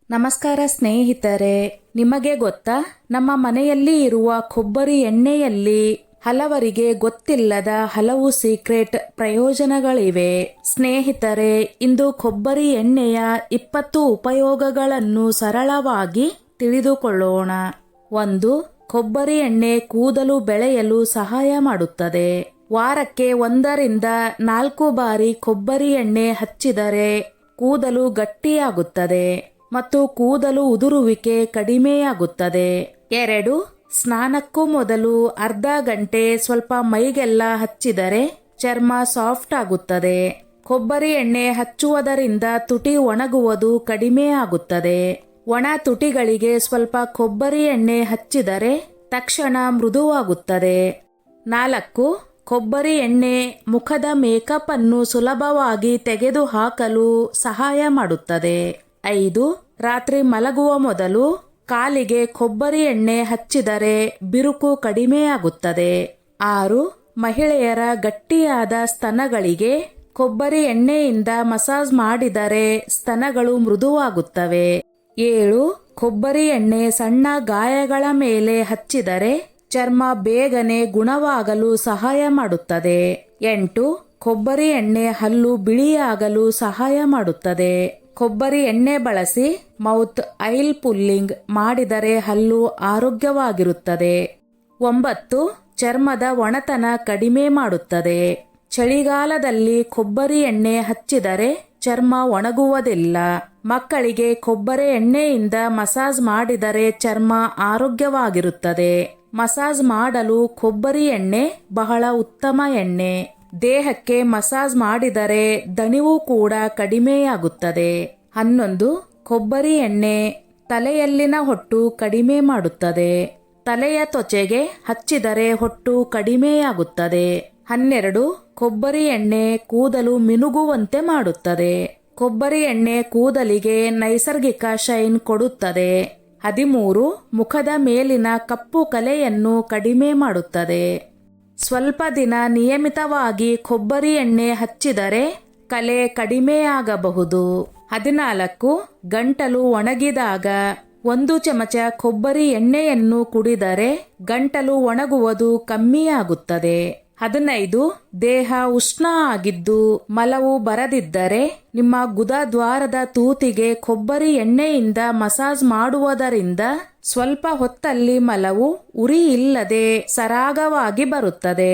ನಮಸ್ಕಾರ ಸ್ನೇಹಿತರೆ, ನಿಮಗೆ ಗೊತ್ತಾ ನಮ್ಮ ಮನೆಯಲ್ಲಿ ಇರುವ ಕೊಬ್ಬರಿ ಎಣ್ಣೆಯಲ್ಲಿ ಹಲವರಿಗೆ ಗೊತ್ತಿಲ್ಲದ ಹಲವು ಸೀಕ್ರೆಟ್ ಪ್ರಯೋಜನಗಳಿವೆ. ಸ್ನೇಹಿತರೆ, ಇಂದು ಕೊಬ್ಬರಿ ಎಣ್ಣೆಯ 20 ಉಪಯೋಗಗಳನ್ನು ಸರಳವಾಗಿ ತಿಳಿದುಕೊಳ್ಳೋಣ. 1. ಕೊಬ್ಬರಿ ಎಣ್ಣೆ ಕೂದಲು ಬೆಳೆಯಲು ಸಹಾಯ ಮಾಡುತ್ತದೆ. ವಾರಕ್ಕೆ 1 ರಿಂದ 4 ಬಾರಿ ಕೊಬ್ಬರಿ ಎಣ್ಣೆ ಹಚ್ಚಿದರೆ ಕೂದಲು ಗಟ್ಟಿಯಾಗುತ್ತದೆ ಮತ್ತು ಕೂದಲು ಉದುರುವಿಕೆ ಕಡಿಮೆಯಾಗುತ್ತದೆ. 2. ಸ್ನಾನಕ್ಕೂ ಮೊದಲು ಅರ್ಧ ಗಂಟೆ ಸ್ವಲ್ಪ ಮೈಗೆಲ್ಲ ಹಚ್ಚಿದರೆ ಚರ್ಮ ಸಾಫ್ಟ್ ಆಗುತ್ತದೆ. ಕೊಬ್ಬರಿ ಎಣ್ಣೆ ಹಚ್ಚುವುದರಿಂದ ತುಟಿ ಒಣಗುವುದು ಕಡಿಮೆ ಆಗುತ್ತದೆ. ಒಣ ತುಟಿಗಳಿಗೆ ಸ್ವಲ್ಪ ಕೊಬ್ಬರಿ ಎಣ್ಣೆ ಹಚ್ಚಿದರೆ ತಕ್ಷಣ ಮೃದುವಾಗುತ್ತದೆ. 4. ಕೊಬ್ಬರಿ ಎಣ್ಣೆ ಮುಖದ ಮೇಕಪ್ ಅನ್ನು ಸುಲಭವಾಗಿ ತೆಗೆದುಹಾಕಲು ಸಹಾಯ ಮಾಡುತ್ತದೆ. 5. ರಾತ್ರಿ ಮಲಗುವ ಮೊದಲು ಕಾಲಿಗೆ ಕೊಬ್ಬರಿ ಎಣ್ಣೆ ಹಚ್ಚಿದರೆ ಬಿರುಕು ಕಡಿಮೆಯಾಗುತ್ತದೆ. 6. ಮಹಿಳೆಯರ ಗಟ್ಟಿಯಾದ ಸ್ತನಗಳಿಗೆ ಕೊಬ್ಬರಿ ಎಣ್ಣೆಯಿಂದ ಮಸಾಜ್ ಮಾಡಿದರೆ ಸ್ತನಗಳು ಮೃದುವಾಗುತ್ತವೆ. 7. ಕೊಬ್ಬರಿ ಎಣ್ಣೆ ಸಣ್ಣ ಗಾಯಗಳ ಮೇಲೆ ಹಚ್ಚಿದರೆ ಚರ್ಮ ಬೇಗನೆ ಗುಣವಾಗಲು ಸಹಾಯ ಮಾಡುತ್ತದೆ. 8. ಕೊಬ್ಬರಿ ಎಣ್ಣೆ ಹಲ್ಲು ಬಿಳಿಯಾಗಲು ಸಹಾಯ ಮಾಡುತ್ತದೆ. ಕೊಬ್ಬರಿ ಎಣ್ಣೆ ಬಳಸಿ ಮೌತ್ ಆಯಿಲ್ ಪುಲ್ಲಿಂಗ್ ಮಾಡಿದರೆ ಹಲ್ಲು ಆರೋಗ್ಯವಾಗಿರುತ್ತದೆ. 9. ಚರ್ಮದ ಒಣತನ ಕಡಿಮೆ ಮಾಡುತ್ತದೆ. ಚಳಿಗಾಲದಲ್ಲಿ ಕೊಬ್ಬರಿ ಎಣ್ಣೆ ಹಚ್ಚಿದರೆ ಚರ್ಮ ಒಣಗುವುದಿಲ್ಲ. ಮಕ್ಕಳಿಗೆ ಕೊಬ್ಬರಿ ಎಣ್ಣೆಯಿಂದ ಮಸಾಜ್ ಮಾಡಿದರೆ ಚರ್ಮ ಆರೋಗ್ಯವಾಗಿರುತ್ತದೆ. ಮಸಾಜ್ ಮಾಡಲು ಕೊಬ್ಬರಿ ಎಣ್ಣೆ ಬಹಳ ಉತ್ತಮ ಎಣ್ಣೆ. ದೇಹಕ್ಕೆ ಮಸಾಜ್ ಮಾಡಿದರೆ ದಣಿವು ಕೂಡ ಕಡಿಮೆಯಾಗುತ್ತದೆ. 11. ಕೊಬ್ಬರಿ ಎಣ್ಣೆ ತಲೆಯಲ್ಲಿನ ಹೊಟ್ಟು ಕಡಿಮೆ ಮಾಡುತ್ತದೆ. ತಲೆಯ ತ್ವಚೆಗೆ ಹಚ್ಚಿದರೆ ಹೊಟ್ಟು ಕಡಿಮೆಯಾಗುತ್ತದೆ. 12. ಕೊಬ್ಬರಿ ಎಣ್ಣೆ ಕೂದಲು ಮಿನುಗುವಂತೆ ಮಾಡುತ್ತದೆ. ಕೊಬ್ಬರಿ ಎಣ್ಣೆ ಕೂದಲಿಗೆ ನೈಸರ್ಗಿಕ ಶೈನ್ ಕೊಡುತ್ತದೆ. 13. ಮುಖದ ಮೇಲಿನ ಕಪ್ಪು ಕಲೆಯನ್ನು ಕಡಿಮೆ ಮಾಡುತ್ತದೆ. ಸ್ವಲ್ಪ ದಿನ ನಿಯಮಿತವಾಗಿ ಕೊಬ್ಬರಿ ಎಣ್ಣೆ ಹಚ್ಚಿದರೆ ಕಲೆ ಕಡಿಮೆಯಾಗಬಹುದು. 14. ಗಂಟಲು ಒಣಗಿದಾಗ 1 ಚಮಚ ಕೊಬ್ಬರಿ ಎಣ್ಣೆಯನ್ನು ಕುಡಿದರೆ ಗಂಟಲು ಒಣಗುವುದು ಕಮ್ಮಿಯಾಗುತ್ತದೆ. 15. ದೇಹ ಉಷ್ಣ ಆಗಿದ್ದು ಮಲವು ಬರದಿದ್ದರೆ ನಿಮ್ಮ ಗುದದ್ವಾರದ ತೂತಿಗೆ ಕೊಬ್ಬರಿ ಎಣ್ಣೆಯಿಂದ ಮಸಾಜ್ ಮಾಡುವುದರಿಂದ ಸ್ವಲ್ಪ ಹೊತ್ತಲ್ಲಿ ಮಲವು ಉರಿ ಇಲ್ಲದೆ ಸರಾಗವಾಗಿ ಬರುತ್ತದೆ.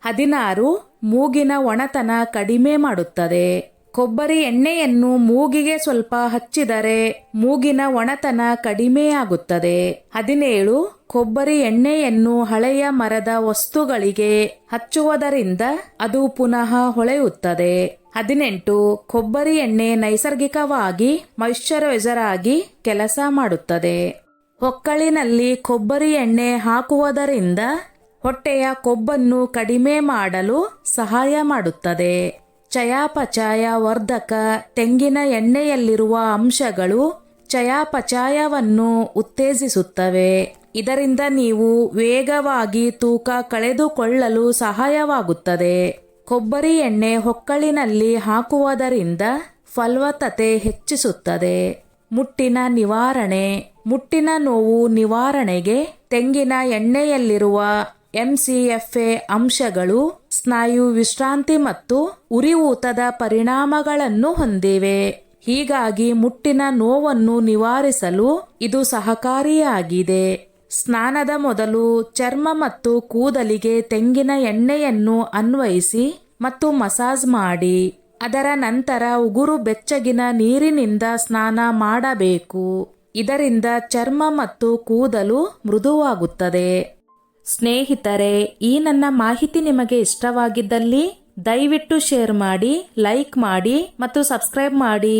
16. ಮೂಗಿನ ಒಣತನ ಕಡಿಮೆ ಮಾಡುತ್ತದೆ. ಕೊಬ್ಬರಿ ಎಣ್ಣೆಯನ್ನು ಮೂಗಿಗೆ ಸ್ವಲ್ಪ ಹಚ್ಚಿದರೆ ಮೂಗಿನ ಒಣತನ ಕಡಿಮೆಯಾಗುತ್ತದೆ. 17. ಕೊಬ್ಬರಿ ಎಣ್ಣೆಯನ್ನು ಹಳೆಯ ಮರದ ವಸ್ತುಗಳಿಗೆ ಹಚ್ಚುವುದರಿಂದ ಅದು ಪುನಃ ಹೊಳೆಯುತ್ತದೆ. 18. ಕೊಬ್ಬರಿ ಎಣ್ಣೆ ನೈಸರ್ಗಿಕವಾಗಿ ಮಾಯಿಶ್ಚರೈಸರ್ ಆಗಿ ಕೆಲಸ ಮಾಡುತ್ತದೆ. ಹೊಕ್ಕಳಿನಲ್ಲಿ ಕೊಬ್ಬರಿ ಎಣ್ಣೆ ಹಾಕುವುದರಿಂದ ಹೊಟ್ಟೆಯ ಕೊಬ್ಬನ್ನು ಕಡಿಮೆ ಮಾಡಲು ಸಹಾಯ ಮಾಡುತ್ತದೆ. ಚಯಾಪಚಯ ವರ್ಧಕ ತೆಂಗಿನ ಎಣ್ಣೆಯಲ್ಲಿರುವ ಅಂಶಗಳು ಚಯಾಪಚಯವನ್ನು ಉತ್ತೇಜಿಸುತ್ತವೆ. ಇದರಿಂದ ನೀವು ವೇಗವಾಗಿ ತೂಕ ಕಳೆದುಕೊಳ್ಳಲು ಸಹಾಯವಾಗುತ್ತದೆ. ಕೊಬ್ಬರಿ ಎಣ್ಣೆ ಹೊಕ್ಕಳಿನಲ್ಲಿ ಹಾಕುವುದರಿಂದ ಫಲವತ್ತತೆ ಹೆಚ್ಚಿಸುತ್ತದೆ. ಮುಟ್ಟಿನ ನಿವಾರಣೆ. ಮುಟ್ಟಿನ ನೋವು ನಿವಾರಣೆಗೆ ತೆಂಗಿನ ಎಣ್ಣೆಯಲ್ಲಿರುವ MCFA ಅಂಶಗಳು ಸ್ನಾಯು ವಿಶ್ರಾಂತಿ ಮತ್ತು ಉರಿಯೂತದ ಪರಿಣಾಮಗಳನ್ನು ಹೊಂದಿವೆ. ಹೀಗಾಗಿ ಮುಟ್ಟಿನ ನೋವನ್ನು ನಿವಾರಿಸಲು ಇದು ಸಹಕಾರಿಯಾಗಿದೆ. ಸ್ನಾನದ ಮೊದಲು ಚರ್ಮ ಮತ್ತು ಕೂದಲಿಗೆ ತೆಂಗಿನ ಎಣ್ಣೆಯನ್ನು ಅನ್ವಯಿಸಿ ಮತ್ತು ಮಸಾಜ್ ಮಾಡಿ. ಅದರ ನಂತರ ಉಗುರು ಬೆಚ್ಚಗಿನ ನೀರಿನಿಂದ ಸ್ನಾನ ಮಾಡಬೇಕು. ಇದರಿಂದ ಚರ್ಮ ಮತ್ತು ಕೂದಲು ಮೃದುವಾಗುತ್ತದೆ. ಸ್ನೇಹಿತರೆ, ಈ ನನ್ನ ಮಾಹಿತಿ ನಿಮಗೆ ಇಷ್ಟವಾಗಿದ್ದಲ್ಲಿ ದಯವಿಟ್ಟು ಶೇರ್ ಮಾಡಿ, ಲೈಕ್ ಮಾಡಿ ಮತ್ತು ಸಬ್ಸ್ಕ್ರೈಬ್ ಮಾಡಿ.